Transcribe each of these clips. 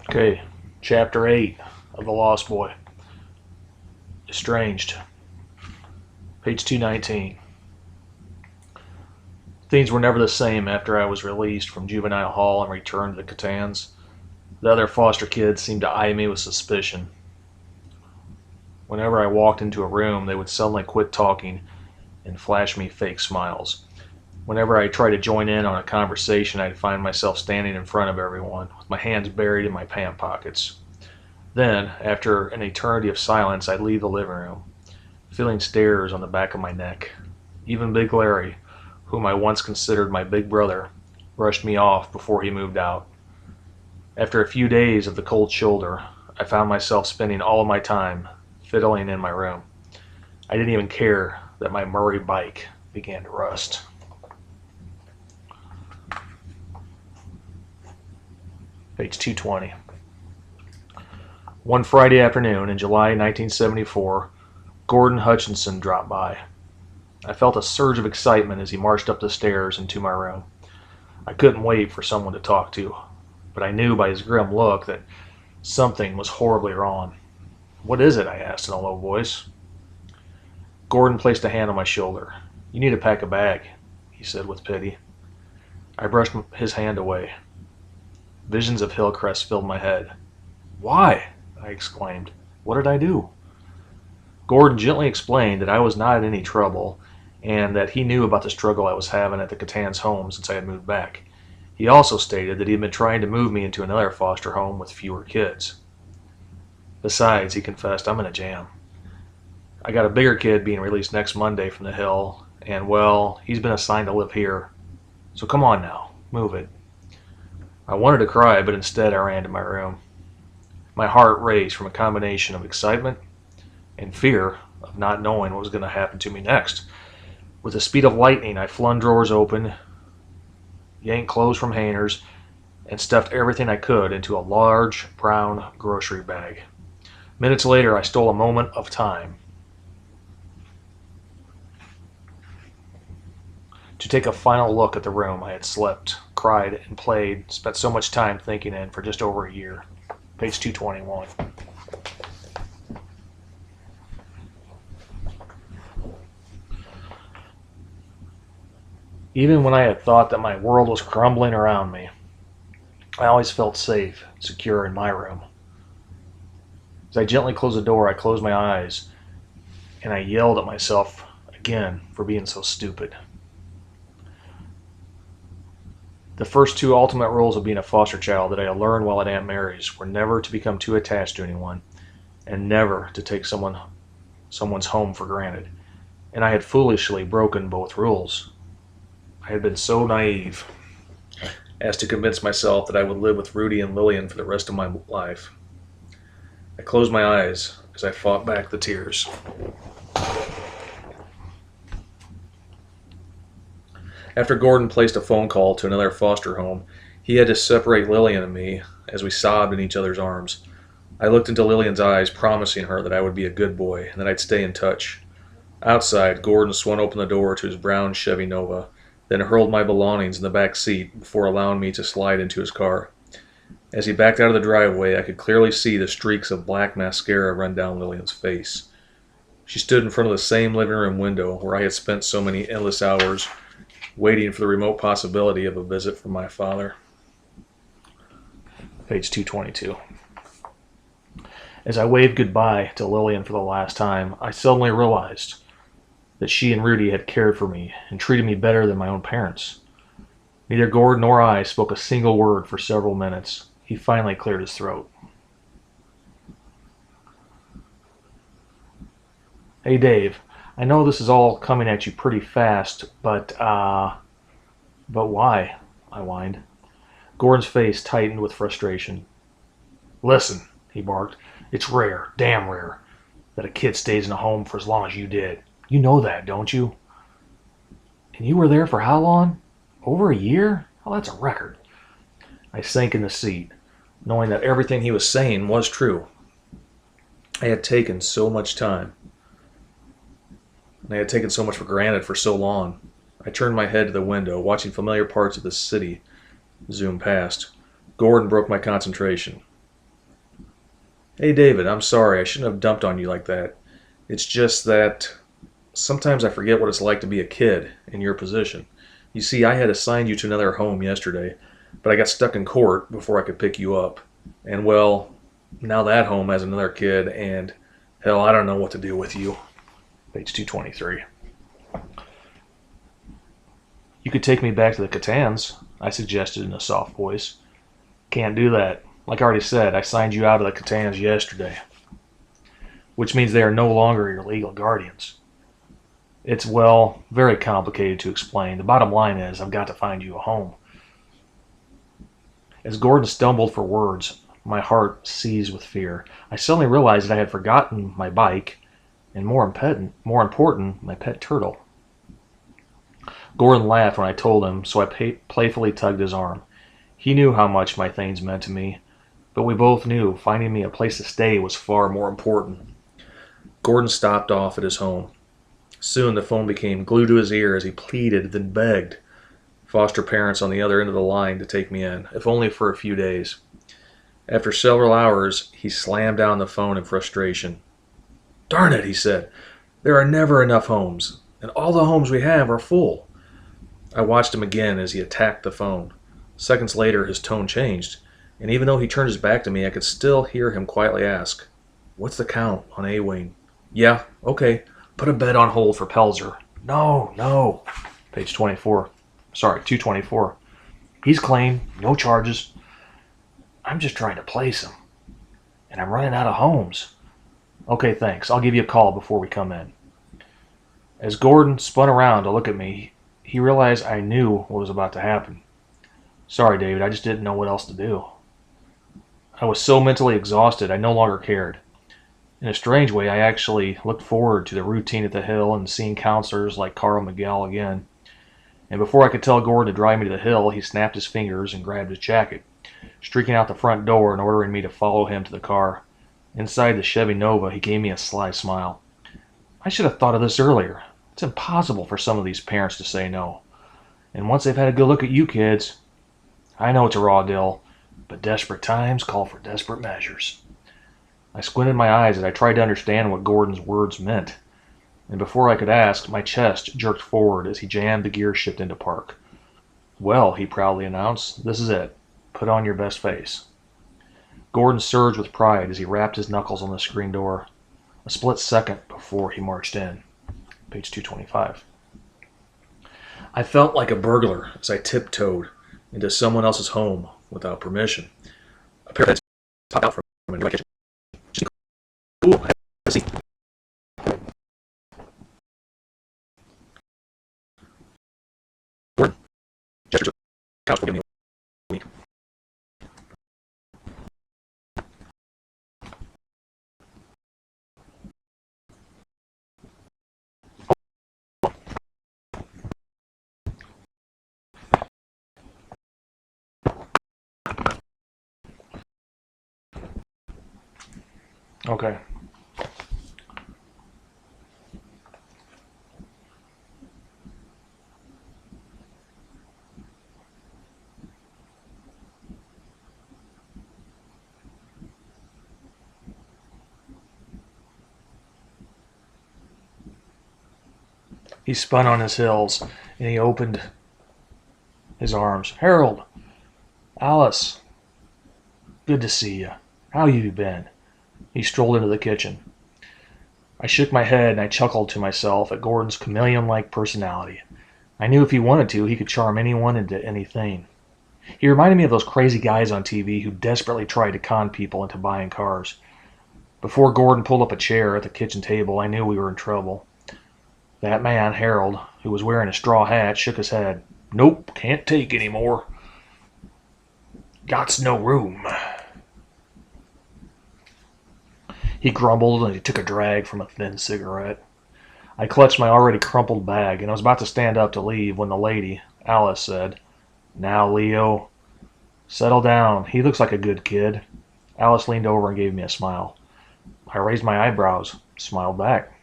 Okay, Chapter 8 of The Lost Boy. Estranged. Page 219. Things were never the same after I was released from juvenile hall and returned to the Catans. The other foster kids seemed to eye me with suspicion. Whenever I walked into a room, they would suddenly quit talking and flash me fake smiles. Whenever I tried to join in on a conversation, I'd find myself standing in front of everyone, with my hands buried in my pant pockets. Then, after an eternity of silence, I'd leave the living room, feeling stares on the back of my neck. Even Big Larry, whom I once considered my big brother, brushed me off before he moved out. After a few days of the cold shoulder, I found myself spending all of my time fiddling in my room. I didn't even care that my Murray bike began to rust. Page 220. One Friday afternoon in July 1974, Gordon Hutchinson dropped by. I felt a surge of excitement as he marched up the stairs into my room. I couldn't wait for someone to talk to, but I knew by his grim look that something was horribly wrong. "What is it?" I asked in a low voice. Gordon placed a hand on my shoulder. "You need to pack a bag," he said with pity. I brushed his hand away. Visions of Hillcrest filled my head. "Why?" I exclaimed. "What did I do?" Gordon gently explained that I was not in any trouble and that he knew about the struggle I was having at the Catans home since I had moved back. He also stated that he had been trying to move me into another foster home with fewer kids. Besides, he confessed, I'm in a jam. I got a bigger kid being released next Monday from the Hill, and, well, he's been assigned to live here. So come on now, move it. I wanted to cry, but instead I ran to my room. My heart raced from a combination of excitement and fear of not knowing what was going to happen to me next. With the speed of lightning, I flung drawers open, yanked clothes from hangers, and stuffed everything I could into a large brown grocery bag. Minutes later, I stole a moment of time to take a final look at the room I had slept, cried, and played, spent so much time thinking in for just over a year. Page 221. Even when I had thought that my world was crumbling around me, I always felt safe, secure in my room. As I gently closed the door, I closed my eyes, and I yelled at myself again for being so stupid. The first two ultimate rules of being a foster child that I had learned while at Aunt Mary's were never to become too attached to anyone, and never to take someone's home for granted. And I had foolishly broken both rules. I had been so naive as to convince myself that I would live with Rudy and Lillian for the rest of my life. I closed my eyes as I fought back the tears. After Gordon placed a phone call to another foster home, he had to separate Lillian and me as we sobbed in each other's arms. I looked into Lillian's eyes, promising her that I would be a good boy and that I'd stay in touch. Outside, Gordon swung open the door to his brown Chevy Nova, then hurled my belongings in the back seat before allowing me to slide into his car. As he backed out of the driveway, I could clearly see the streaks of black mascara run down Lillian's face. She stood in front of the same living room window where I had spent so many endless hours waiting for the remote possibility of a visit from my father. Page 222. As I waved goodbye to Lillian for the last time, I suddenly realized that she and Rudy had cared for me and treated me better than my own parents. Neither Gordon nor I spoke a single word for several minutes. He finally cleared his throat. "Hey, Dave, I know this is all coming at you pretty fast, but why?" I whined. Gordon's face tightened with frustration. "Listen," he barked, "it's rare, damn rare, that a kid stays in a home for as long as you did. You know that, don't you?" "And you were there for how long? Over a year? Oh, that's a record." I sank in the seat, knowing that everything he was saying was true. I had taken so much time. And I had taken so much for granted for so long. I turned my head to the window, watching familiar parts of the city zoom past. Gordon broke my concentration. Hey, David, I'm sorry. I shouldn't have dumped on you like that. It's just that sometimes I forget what it's like to be a kid in your position. You see, I had assigned you to another home yesterday, but I got stuck in court before I could pick you up. And well, now that home has another kid, and hell, I don't know what to do with you. Page 223. You could take me back to the Catans, I suggested in a soft voice. Can't do that. Like I already said, I signed you out of the Catans yesterday, which means they are no longer your legal guardians. It's, well, very complicated to explain. The bottom line is, I've got to find you a home. As Gordon stumbled for words, my heart seized with fear. I suddenly realized that I had forgotten my bike, and more important, my pet turtle. Gordon laughed when I told him, so I playfully tugged his arm. He knew how much my things meant to me, but we both knew finding me a place to stay was far more important. Gordon stopped off at his home. Soon the phone became glued to his ear as he pleaded, then begged foster parents on the other end of the line to take me in, if only for a few days. After several hours, he slammed down the phone in frustration. Darn it, he said. There are never enough homes, and all the homes we have are full. I watched him again as he attacked the phone. Seconds later, his tone changed, and even though he turned his back to me, I could still hear him quietly ask, What's the count on A-Wing? Yeah, okay. Put a bed on hold for Pelzer. No. Page 24. Sorry, 224. He's clean, no charges. I'm just trying to place him. And I'm running out of homes. Okay, thanks. I'll give you a call before we come in. As Gordon spun around to look at me, he realized I knew what was about to happen. Sorry, David, I just didn't know what else to do. I was so mentally exhausted, I no longer cared. In a strange way, I actually looked forward to the routine at the Hill and seeing counselors like Carl Miguel again. And before I could tell Gordon to drive me to the Hill, he snapped his fingers and grabbed his jacket, streaking out the front door and ordering me to follow him to the car. Inside the Chevy Nova, he gave me a sly smile. I should have thought of this earlier. It's impossible for some of these parents to say no. And once they've had a good look at you kids, I know it's a raw deal, but desperate times call for desperate measures. I squinted my eyes as I tried to understand what Gordon's words meant. And before I could ask, my chest jerked forward as he jammed the gear shift into park. Well, he proudly announced, this is it. Put on your best face. Gordon surged with pride as he rapped his knuckles on the screen door, a split second before he marched in. Page 225. I felt like a burglar as I tiptoed into someone else's home without permission. A pair of heads popped out from the kitchen. Ooh, have a seat. Gordon gestured to the couch for giving me a week. Okay. He spun on his heels, and he opened his arms. Harold! Alice! Good to see you. How you been? He strolled into the kitchen. I shook my head and I chuckled to myself at Gordon's chameleon-like personality. I knew if he wanted to, he could charm anyone into anything. He reminded me of those crazy guys on TV who desperately tried to con people into buying cars. Before Gordon pulled up a chair at the kitchen table, I knew we were in trouble. That man, Harold, who was wearing a straw hat, shook his head. Nope, can't take any more. Got's no room. He grumbled and he took a drag from a thin cigarette. I clutched my already crumpled bag and I was about to stand up to leave when the lady, Alice, said, Now, Leo, settle down. He looks like a good kid. Alice leaned over and gave me a smile. I raised my eyebrows, smiled back.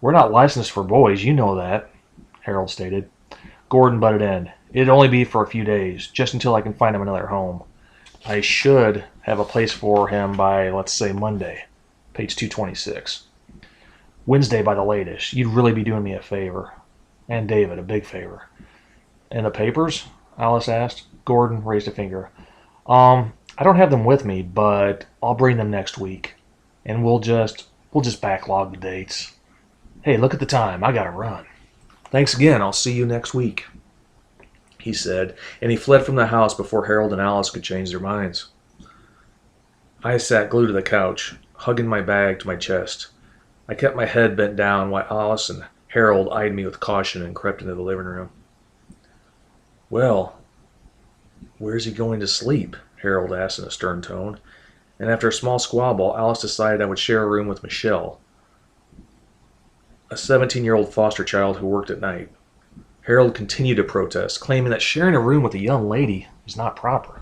We're not licensed for boys, you know that, Harold stated. Gordon butted in. It'd only be for a few days, just until I can find him another home. I should have a place for him by, let's say, Monday, page 226. Wednesday by the latest. You'd really be doing me a favor. And David, a big favor. And the papers? Alice asked. Gordon raised a finger. I don't have them with me, but I'll bring them next week. And we'll just backlog the dates. Hey, look at the time. I gotta run. Thanks again. I'll see you next week, he said, and he fled from the house before Harold and Alice could change their minds. I sat glued to the couch, hugging my bag to my chest. I kept my head bent down while Alice and Harold eyed me with caution and crept into the living room. Well, where's he going to sleep? Harold asked in a stern tone, and after a small squabble, Alice decided I would share a room with Michelle, a 17-year-old foster child who worked at night. Harold continued to protest, claiming that sharing a room with a young lady is not proper.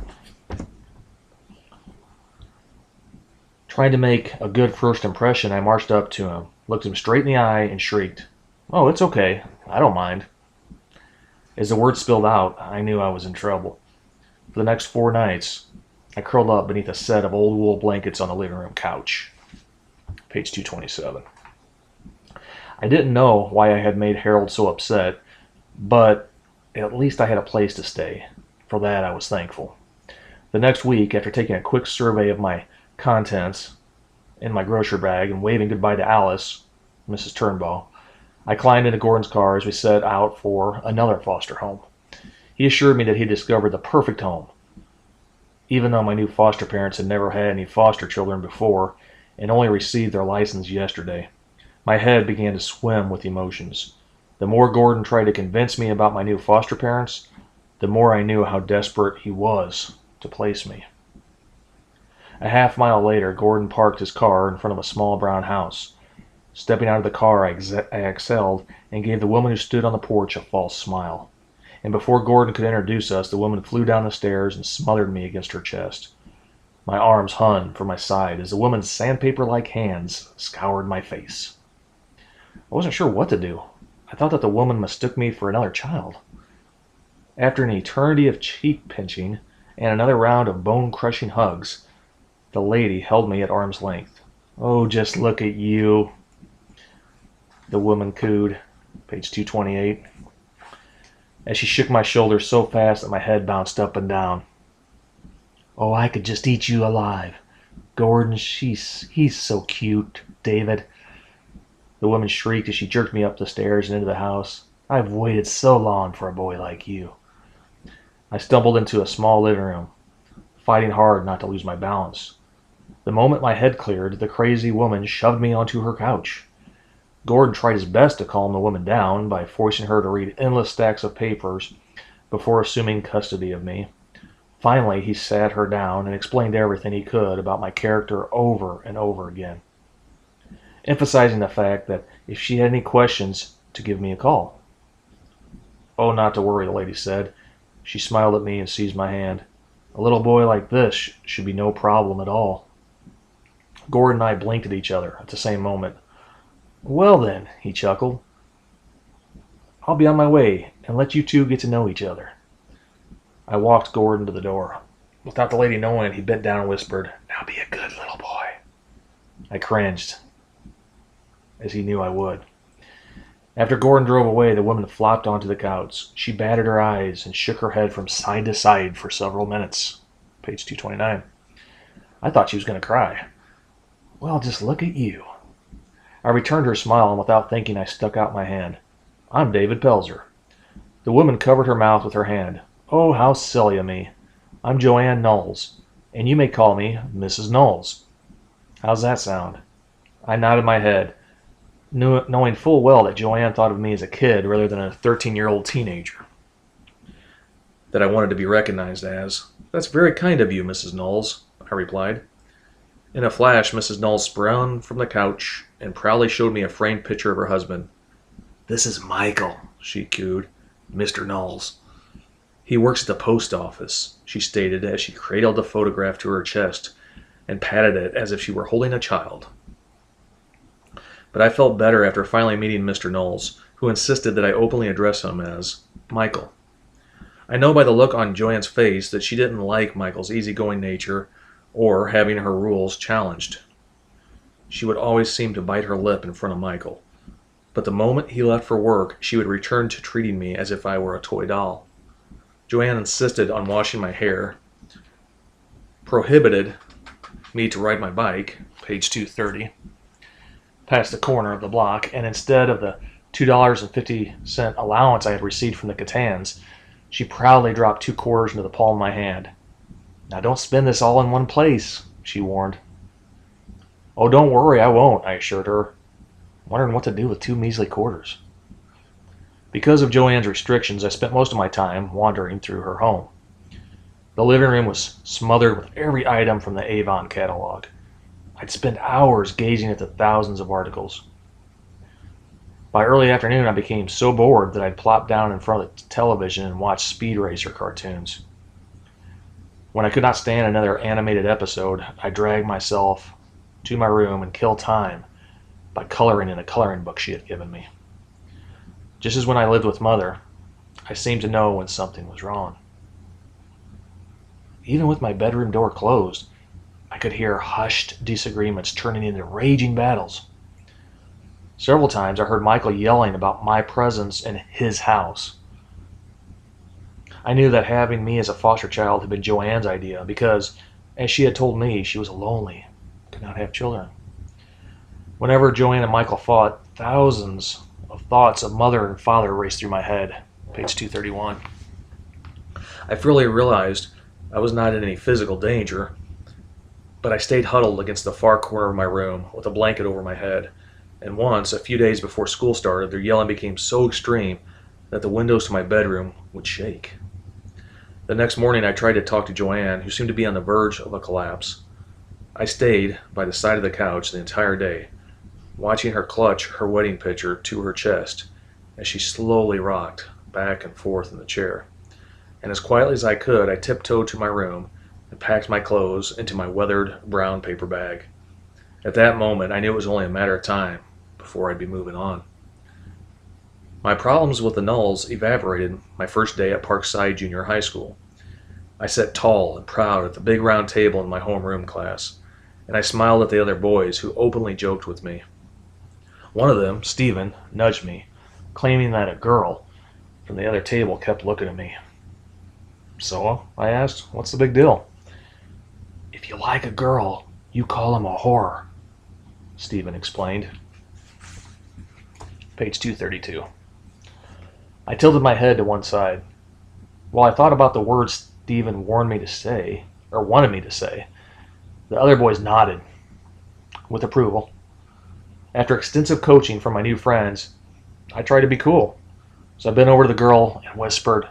Trying to make a good first impression, I marched up to him, looked him straight in the eye, and shrieked, "Oh, it's okay. I don't mind." As the words spilled out, I knew I was in trouble. For the next 4 nights, I curled up beneath a set of old wool blankets on the living room couch. Page 227. I didn't know why I had made Harold so upset, but at least I had a place to stay. For that, I was thankful. The next week, after taking a quick survey of my contents in my grocery bag and waving goodbye to Alice, Mrs. Turnbow, I climbed into Gordon's car as we set out for another foster home. He assured me that he had discovered the perfect home, even though my new foster parents had never had any foster children before and only received their license yesterday. My head began to swim with emotions. The more Gordon tried to convince me about my new foster parents, the more I knew how desperate he was to place me. A half-mile later, Gordon parked his car in front of a small brown house. Stepping out of the car, I exhaled and gave the woman who stood on the porch a false smile. And before Gordon could introduce us, the woman flew down the stairs and smothered me against her chest. My arms hung from my side as the woman's sandpaper-like hands scoured my face. I wasn't sure what to do. I thought that the woman mistook me for another child. After an eternity of cheek pinching and another round of bone-crushing hugs, the lady held me at arm's length. "Oh, just look at you," the woman cooed, page 228, as she shook my shoulders so fast that my head bounced up and down. "Oh, I could just eat you alive. Gordon, he's so cute, David." The woman shrieked as she jerked me up the stairs and into the house. "I've waited so long for a boy like you." I stumbled into a small living room, fighting hard not to lose my balance. The moment my head cleared, the crazy woman shoved me onto her couch. Gordon tried his best to calm the woman down by forcing her to read endless stacks of papers before assuming custody of me. Finally, he sat her down and explained everything he could about my character over and over again, emphasizing the fact that if she had any questions, to give me a call. "Oh, not to worry," the lady said. She smiled at me and seized my hand. "A little boy like this should be no problem at all." Gordon and I blinked at each other at the same moment. "Well then," he chuckled, "I'll be on my way and let you two get to know each other." I walked Gordon to the door. Without the lady knowing it, he bent down and whispered, "Now be a good little boy." I cringed, as he knew I would. After Gordon drove away, the woman flopped onto the couch. She batted her eyes and shook her head from side to side for several minutes. Page 229. I thought she was going to cry. "Well, just look at you." I returned her smile, and without thinking, I stuck out my hand. "I'm David Pelzer." The woman covered her mouth with her hand. "Oh, how silly of me. I'm Joanne Knowles, and you may call me Mrs. Knowles. How's that sound?" I nodded my head, knowing full well that Joanne thought of me as a kid rather than a 13-year-old teenager that I wanted to be recognized as. "That's very kind of you, Mrs. Knowles," I replied. In a flash, Mrs. Knowles sprang from the couch and proudly showed me a framed picture of her husband. "This is Michael," she cooed. "Mr. Knowles. He works at the post office," she stated as she cradled the photograph to her chest and patted it as if she were holding a child. But I felt better after finally meeting Mr. Knowles, who insisted that I openly address him as Michael. I know by the look on Joanne's face that she didn't like Michael's easygoing nature or having her rules challenged. She would always seem to bite her lip in front of Michael, but the moment he left for work, she would return to treating me as if I were a toy doll. Joanne insisted on washing my hair, prohibited me to ride my bike, page 230, past the corner of the block, and instead of the $2.50 allowance I had received from the Catans, she proudly dropped 2 quarters into the palm of my hand. "Now don't spend this all in one place," she warned. "Oh, don't worry, I won't," I assured her, wondering what to do with 2 measly quarters. Because of Joanne's restrictions, I spent most of my time wandering through her home. The living room was smothered with every item from the Avon catalog. I'd spend hours gazing at the thousands of articles. By early afternoon, I became so bored that I'd plop down in front of the television and watch Speed Racer cartoons. When I could not stand another animated episode, I dragged myself to my room and killed time by coloring in a coloring book she had given me. Just as when I lived with Mother, I seemed to know when something was wrong. Even with my bedroom door closed, I could hear hushed disagreements turning into raging battles. Several times I heard Michael yelling about my presence in his house. I knew that having me as a foster child had been Joanne's idea because, as she had told me, she was lonely, could not have children. Whenever Joanne and Michael fought, thousands of thoughts of mother and father raced through my head, page 231. I fully realized I was not in any physical danger, but I stayed huddled against the far corner of my room with a blanket over my head. And once, a few days before school started, their yelling became so extreme that the windows to my bedroom would shake. The next morning, I tried to talk to Joanne, who seemed to be on the verge of a collapse. I stayed by the side of the couch the entire day, watching her clutch her wedding picture to her chest as she slowly rocked back and forth in the chair. And as quietly as I could, I tiptoed to my room and packed my clothes into my weathered brown paper bag. At that moment, I knew it was only a matter of time before I'd be moving on. My problems with the Nulls evaporated my first day at Parkside Junior High School. I sat tall and proud at the big round table in my homeroom class, and I smiled at the other boys who openly joked with me. One of them, Stephen, nudged me, claiming that a girl from the other table kept looking at me. "So?" I asked, "what's the big deal?" "If you like a girl, you call him a whore," Stephen explained. Page 232. I tilted my head to one side. While I thought about the words Stephen warned me to say, or wanted me to say, the other boys nodded with approval. After extensive coaching from my new friends, I tried to be cool. So I bent over to the girl and whispered,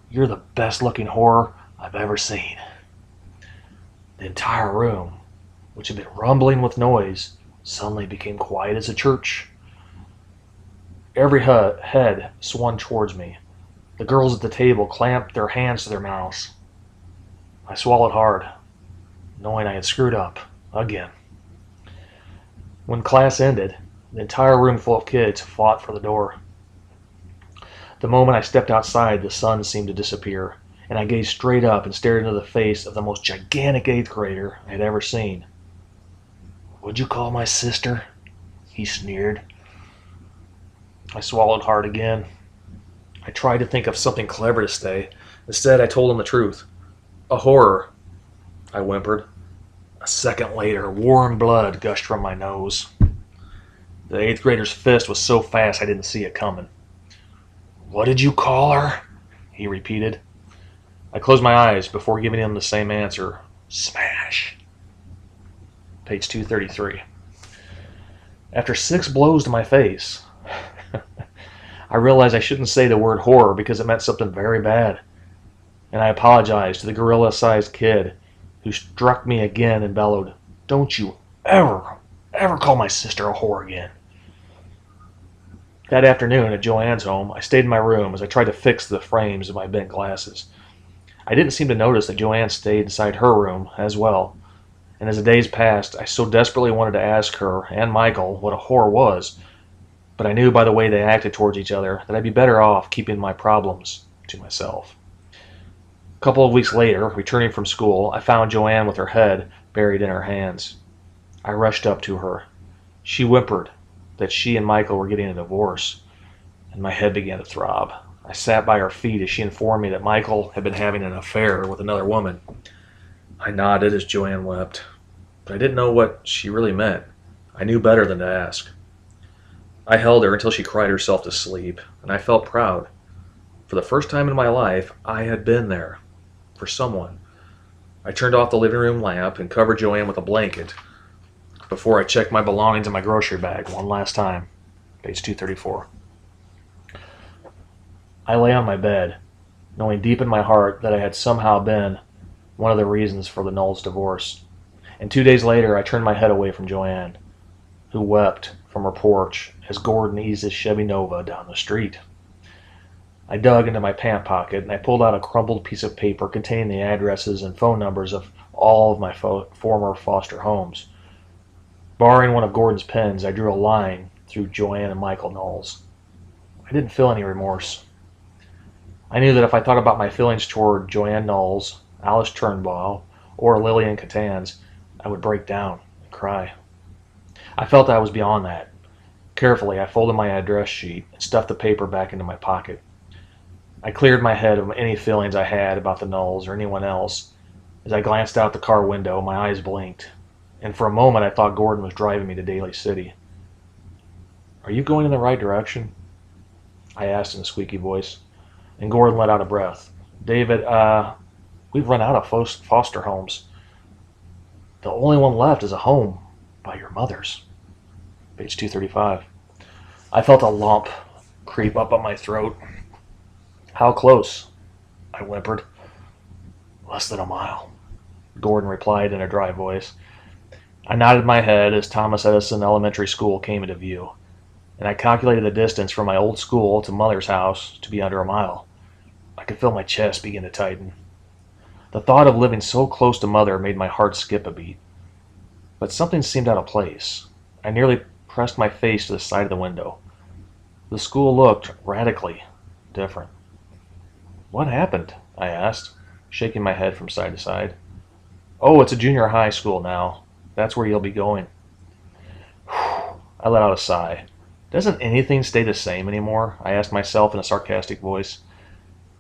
"You're the best looking whore I've ever seen." The entire room, which had been rumbling with noise, suddenly became quiet as a church. Every head swung towards me. The girls at the table clamped their hands to their mouths. I swallowed hard, knowing I had screwed up again. When class ended, the entire room full of kids fought for the door. The moment I stepped outside, the sun seemed to disappear, and I gazed straight up and stared into the face of the most gigantic 8th grader I had ever seen. "Would you call my sister?" he sneered. I swallowed hard again. I tried to think of something clever to say. Instead, I told him the truth. "A horror," I whimpered. A second later, warm blood gushed from my nose. The 8th grader's fist was so fast I didn't see it coming. "What did you call her?" he repeated. I closed my eyes before giving him the same answer. "Smash." Page 233. After 6 blows to my face, I realized I shouldn't say the word horror because it meant something very bad. And I apologized to the gorilla-sized kid who struck me again and bellowed, "Don't you ever call my sister a whore again." That afternoon at Joanne's home, I stayed in my room as I tried to fix the frames of my bent glasses. I didn't seem to notice that Joanne stayed inside her room as well, and as the days passed, I so desperately wanted to ask her and Michael what a whore was, but I knew by the way they acted towards each other that I'd be better off keeping my problems to myself. couple of weeks later, returning from school, I found Joanne with her head buried in her hands. I rushed up to her. She whimpered that she and Michael were getting a divorce, and my head began to throb. I sat by her feet as she informed me that Michael had been having an affair with another woman. I nodded as Joanne wept, but I didn't know what she really meant. I knew better than to ask. I held her until she cried herself to sleep, and I felt proud. For the first time in my life, I had been there for someone. I turned off the living room lamp and covered Joanne with a blanket before I checked my belongings in my grocery bag one last time. Page 234. I lay on my bed, knowing deep in my heart that I had somehow been one of the reasons for the Knowles divorce. And 2 days later, I turned my head away from Joanne, who wept from her porch as Gordon eased his Chevy Nova down the street. I dug into my pant pocket and I pulled out a crumpled piece of paper containing the addresses and phone numbers of all of my former foster homes. Borrowing one of Gordon's pens, I drew a line through Joanne and Michael Knowles. I didn't feel any remorse. I knew that if I thought about my feelings toward Joanne Knowles, Alice Turnbull, or Lillian Catanz, I would break down and cry. I felt I was beyond that. Carefully, I folded my address sheet and stuffed the paper back into my pocket. I cleared my head of any feelings I had about the Knowles or anyone else. As I glanced out the car window, my eyes blinked, and for a moment I thought Gordon was driving me to Daly City. "Are you going in the right direction?" I asked in a squeaky voice, and Gordon let out a breath. "David, we've run out of foster homes. The only one left is a home by your mother's." Page 235. I felt a lump creep up my throat. "How close?" I whimpered. "Less than a mile," Gordon replied in a dry voice. I nodded my head as Thomas Edison Elementary School came into view, and I calculated the distance from my old school to Mother's house to be under a mile. I could feel my chest begin to tighten. The thought of living so close to Mother made my heart skip a beat. But something seemed out of place. I nearly pressed my face to the side of the window. The school looked radically different. "What happened?" I asked, shaking my head from side to side. "Oh, it's a junior high school now. That's where you'll be going." I let out a sigh. Doesn't anything stay the same anymore? I asked myself in a sarcastic voice,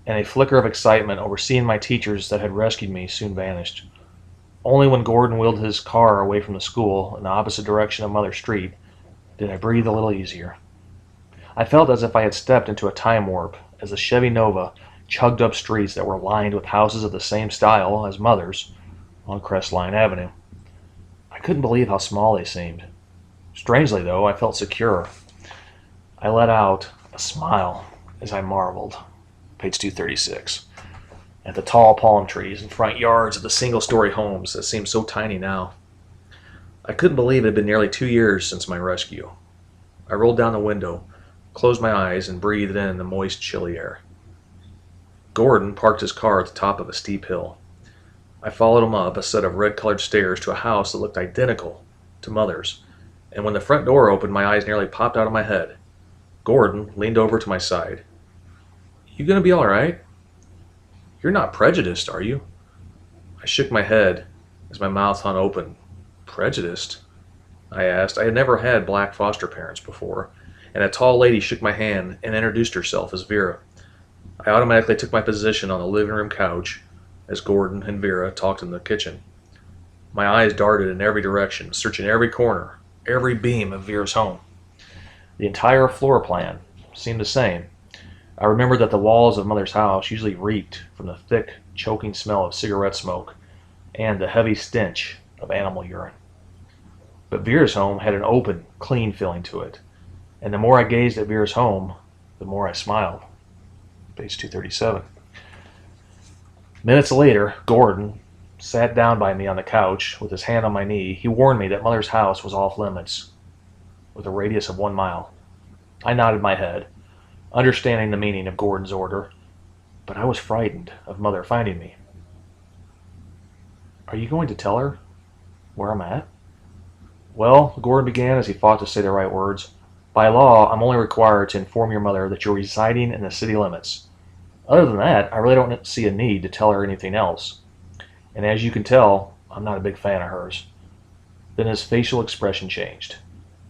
and a flicker of excitement over seeing my teachers that had rescued me soon vanished. Only when Gordon wheeled his car away from the school in the opposite direction of Mother Street did I breathe a little easier. I felt as if I had stepped into a time warp as the Chevy Nova chugged up streets that were lined with houses of the same style as Mother's on Crestline Avenue. I couldn't believe how small they seemed. Strangely, though, I felt secure. I let out a smile as I marveled, page 236, at the tall palm trees and front yards of the single-story homes that seemed so tiny now. I couldn't believe it had been nearly 2 years since my rescue. I rolled down the window, closed my eyes, and breathed in the moist, chilly air. Gordon parked his car at the top of a steep hill. I followed him up a set of red-colored stairs to a house that looked identical to Mother's, and when the front door opened, my eyes nearly popped out of my head. Gordon leaned over to my side. "You gonna be all right? You're not prejudiced, are you?" I shook my head as my mouth hung open. "Prejudiced?" I asked. I had never had black foster parents before, and a tall lady shook my hand and introduced herself as Vera. I automatically took my position on the living room couch as Gordon and Vera talked in the kitchen. My eyes darted in every direction, searching every corner, every beam of Vera's home. The entire floor plan seemed the same. I remembered that the walls of Mother's house usually reeked from the thick, choking smell of cigarette smoke and the heavy stench of animal urine. But Vera's home had an open, clean feeling to it, and the more I gazed at Vera's home, the more I smiled. Page 237. Minutes later, Gordon sat down by me on the couch with his hand on my knee. He warned me that Mother's house was off limits, with a radius of 1 mile. I nodded my head, understanding the meaning of Gordon's order, but I was frightened of Mother finding me. "Are you going to tell her where I'm at?" "Well," Gordon began as he fought to say the right words, "by law, I'm only required to inform your mother that you're residing in the city limits. Other than that, I really don't see a need to tell her anything else. And as you can tell, I'm not a big fan of hers." Then his facial expression changed.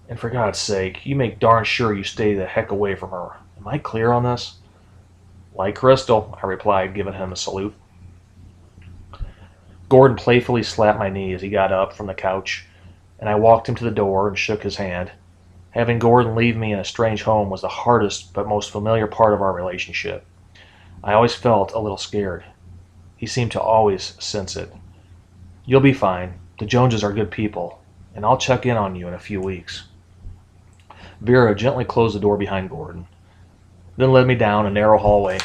"And for God's sake, you make darn sure you stay the heck away from her. Am I clear on this?" "Like crystal," I replied, giving him a salute. Gordon playfully slapped my knee as he got up from the couch, and I walked him to the door and shook his hand. Having Gordon leave me in a strange home was the hardest but most familiar part of our relationship. I always felt a little scared. He seemed to always sense it. "You'll be fine. The Joneses are good people, and I'll check in on you in a few weeks." Vera gently closed the door behind Gordon, then led me down a narrow hallway.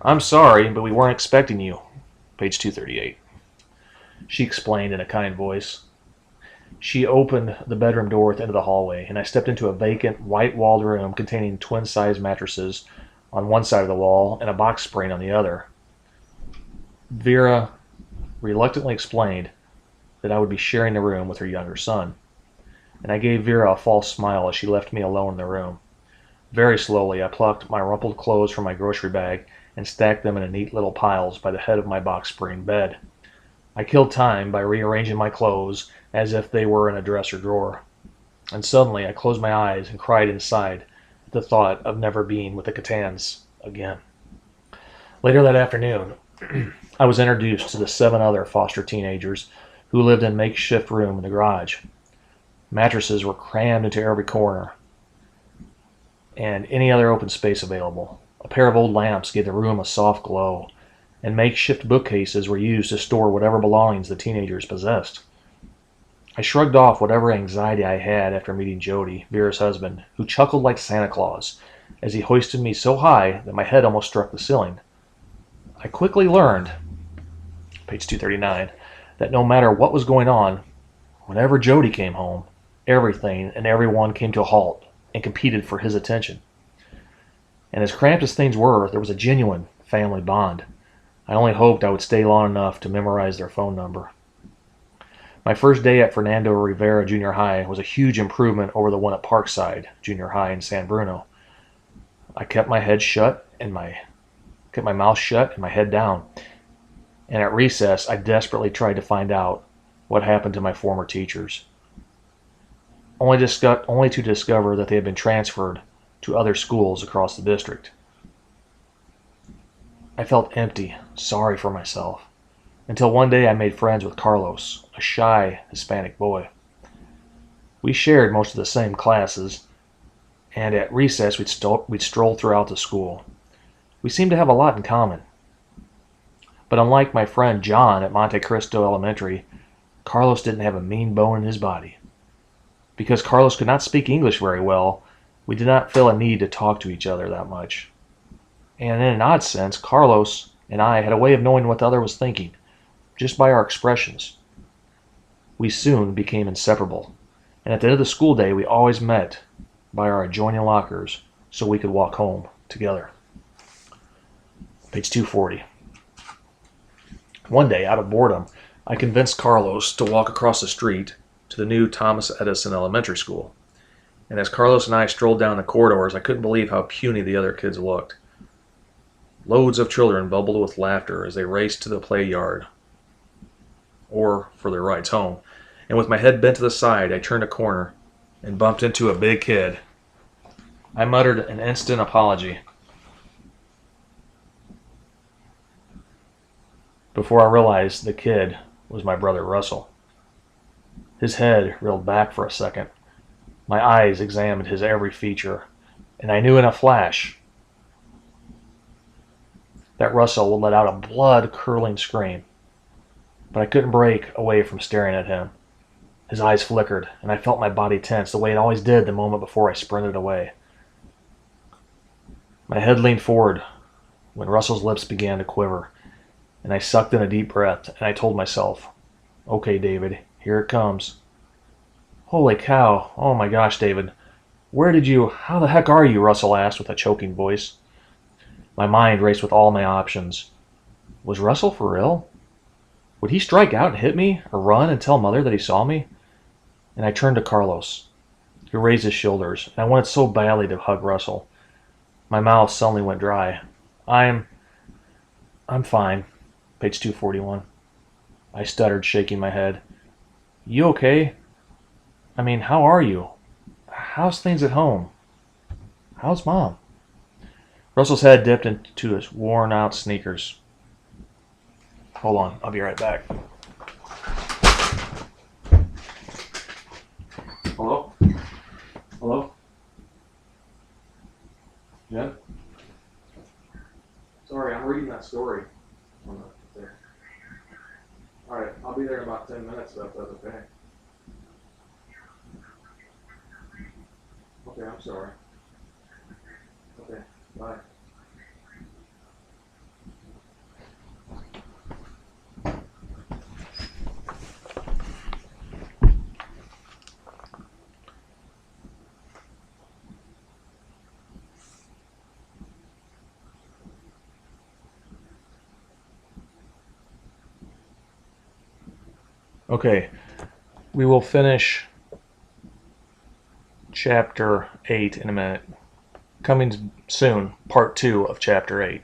"I'm sorry, but we weren't expecting you." Page 238. She explained in a kind voice. She opened the bedroom door at the end of the hallway, and I stepped into a vacant, white-walled room containing twin-size mattresses on one side of the wall and a box spring on the other. Vera reluctantly explained that I would be sharing the room with her younger son, and I gave Vera a false smile as she left me alone in the room. Very slowly, I plucked my rumpled clothes from my grocery bag and stacked them in neat little piles by the head of my box spring bed. I killed time by rearranging my clothes as if they were in a dresser drawer. And suddenly I closed my eyes and cried inside at the thought of never being with the Catans again. Later that afternoon, I was introduced to the 7 other foster teenagers who lived in a makeshift room in the garage. Mattresses were crammed into every corner and any other open space available. A pair of old lamps gave the room a soft glow, and makeshift bookcases were used to store whatever belongings the teenagers possessed. I shrugged off whatever anxiety I had after meeting Jody, Vera's husband, who chuckled like Santa Claus as he hoisted me so high that my head almost struck the ceiling. I quickly learned, page 239, that no matter what was going on, whenever Jody came home, everything and everyone came to a halt and competed for his attention. And as cramped as things were, there was a genuine family bond. I only hoped I would stay long enough to memorize their phone number. My first day at Fernando Rivera Junior High was a huge improvement over the one at Parkside Junior High in San Bruno. I kept my mouth shut and my head down. And at recess, I desperately tried to find out what happened to my former teachers, only to discover that they had been transferred to other schools across the district. I felt empty, sorry for myself, until one day I made friends with Carlos, a shy Hispanic boy. We shared most of the same classes, and at recess we'd stroll throughout the school. We seemed to have a lot in common. But unlike my friend John at Monte Cristo Elementary, Carlos didn't have a mean bone in his body. Because Carlos could not speak English very well, we did not feel a need to talk to each other that much. And in an odd sense, Carlos and I had a way of knowing what the other was thinking, just by our expressions. We soon became inseparable, and at the end of the school day we always met by our adjoining lockers so we could walk home together. Page 240. One day, out of boredom, I convinced Carlos to walk across the street to the new Thomas Edison Elementary School. And as Carlos and I strolled down the corridors, I couldn't believe how puny the other kids looked. Loads of children bubbled with laughter as they raced to the play yard or for their rides home. And with my head bent to the side, I turned a corner and bumped into a big kid. I muttered an instant apology before I realized the kid was my brother Russell. His head reeled back for a second. My eyes examined his every feature, and I knew in a flash that Russell would let out a blood-curdling scream. But I couldn't break away from staring at him. His eyes flickered, and I felt my body tense the way it always did the moment before I sprinted away. My head leaned forward when Russell's lips began to quiver, and I sucked in a deep breath, and I told myself, "Okay, David, here it comes." "Holy cow, oh my gosh, David, how the heck are you?" Russell asked with a choking voice. My mind raced with all my options. Was Russell for real? Would he strike out and hit me, or run and tell Mother that he saw me? And I turned to Carlos, who raised his shoulders, and I wanted so badly to hug Russell. My mouth suddenly went dry. I'm fine. Page 241. I stuttered, shaking my head. You okay? I mean, how are you? How's things at home? How's Mom? Russell's head dipped into his worn-out sneakers. Hold on, I'll be right back. Hello? Hello? Jen? Sorry, I'm reading that story. There. Alright, I'll be there in about 10 minutes if that's okay. Okay, I'm sorry. Okay, bye. Okay, we will finish chapter 8 in a minute. Coming soon, part 2 of chapter 8.